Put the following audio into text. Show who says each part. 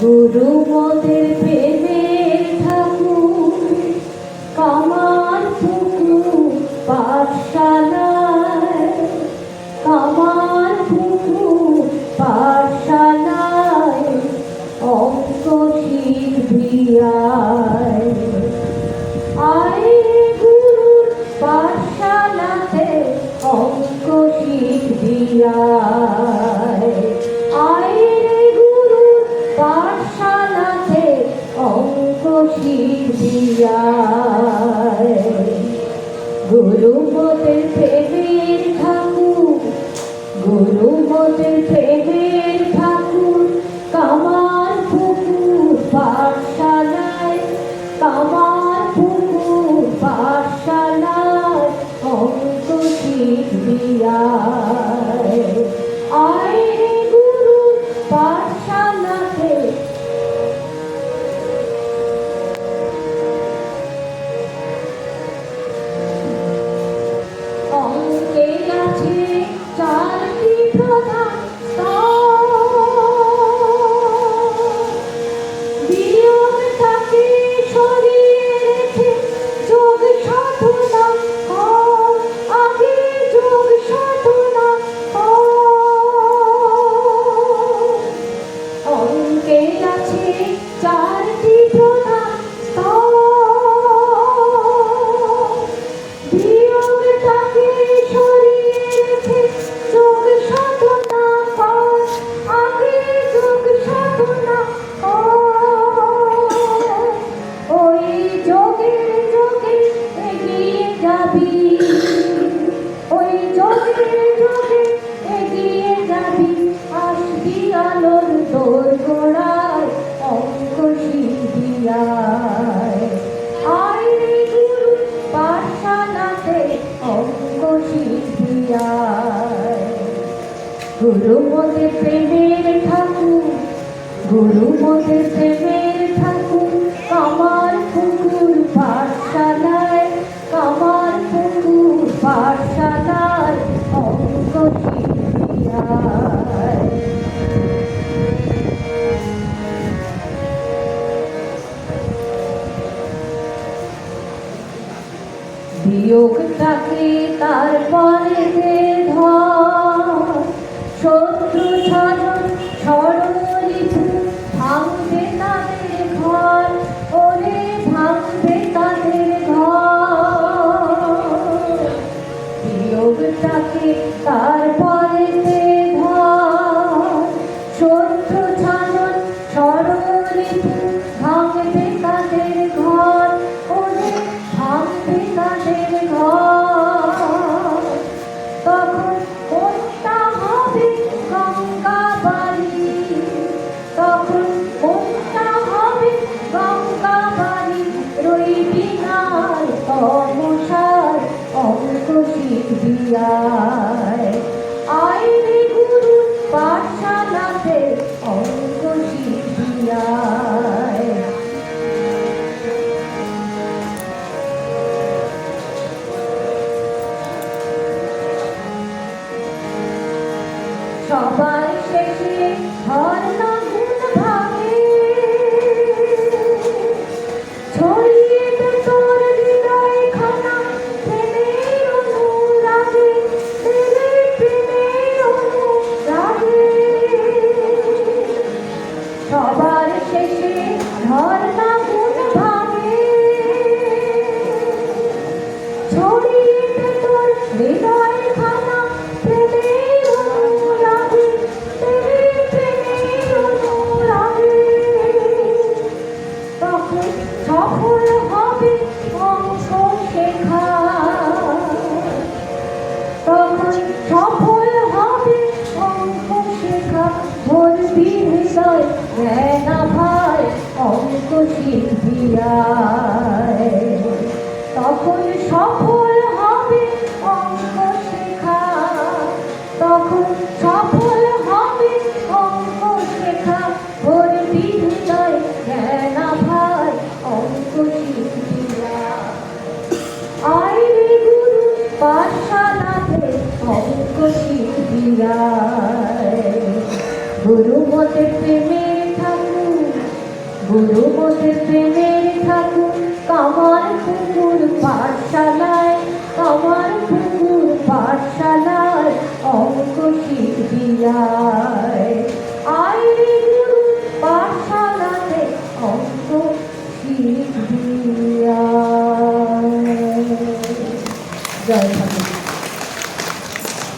Speaker 1: গুরু মদের প্রেমের ঠাকুর কামার পুকুর পাঠশালায়, কামার পুকুর পাঠশালায় অঙ্ক শিখবি আয়। আয় গুরুর পাঠশালাতে অঙ্ক শিখবি আয়। আয় গুরুর পাঠশালাতে অঙ্ক শিখবি আয়। গুরু মদের প্রেমের ঠাকুর, গুরু মদের প্রেমের ঠাকুর কামার পুকুর পাঠশালায়, কামার পুকুর পাঠশালায় অঙ্ক শিখবি আয়। আয় গুরু পাঠশালাতে অঙ্কে আছে চারটি প্রধান বিয়োগ তাকে সরিয়ে রেখে যোগ সাধনা কর, আগে যোগ সাধনা কর। অঙ্কে আছে চারটি প্রধান বিয়োগ তাকে সরিয়ে রেখে যোগ সাধনা কর, আগে যোগ সাধনা কর। ওই যোগের যোগে এগিয়ে যাবি, ওই যোগের যোগে এগিয়ে যাবি, আসবি আলোর তোর গোড়ায় অঙ্ক শিখবি আয়। আয় রে গুরু পাঠশালাতে অঙ্ক শিখবি আয়। গুরু মদের প্রেমের ঠাকুর, গুরু মদের প্রেমের ঠাকুর কামার পুকুর পাঠশালায়, কামার পুকুর পাঠশালায় অঙ্ক শিখবি আয়। বিয়োগ তাকে তারপরে ধর, শত্রু ছাড়ন ষড়রিপু ভাঙবে তাদের ঘর, ওরে ভাঙবে তাদের ঘর। বিয়োগ তাকে তারপরে ধর, শত্রু ছাড়ন ষড়রিপু ভাঙবে তাদের ঘর, ওরে ভাঙবে তাদের ঘর। তখন কোনটা হবে গঙ্গা বাড়ি, তখন কোনটা হবে গঙ্গা বাড়ি, রইবি নাই তমসায় অঙ্ক শিখবি আয়। আয় রে গুরু পাঠশালাতে অঙ্ক শিখবি আয়। সবার শেষে ঘর নাগুন ভাঙে, ছড়িয়ে দে তোর হৃদয় খানা প্রেমের অনুরাগে, তেরে প্রেমের অনুরাগে। সবার শেষে ঘর নাগুন ভাঙে, ছড়িয়ে দে তোর হৃদয় খানা প্রেমের অনুরাগে, তেরে প্রেমের অনুরাগে। তখন সফল হবে অঙ্ক শেখা, তখন সফল হবে অঙ্ক শেখা, বলবি হৃদয় না ভাই অঙ্ক শিখবি আয়। তখন সফল হবে অঙ্ক শেখা, তখন সফল হবে অঙ্ক শেখা, বলবি হৃদয় না ভাই অঙ্ক শিখবি আয়। আয় রে গুরু পাঠশালাতে অঙ্ক শিখবি আয়। গুরু মদের প্রেমের ঠাকুর, গুরু মোদের প্রেমের ঠাকুর কামার পুকুর পাঠশালায়, কামার পুকুর পাঠশালায় অঙ্ক শিখিয়ায়। আয় রে গুরু পাঠশালাতে অঙ্ক শিখিয়ায়।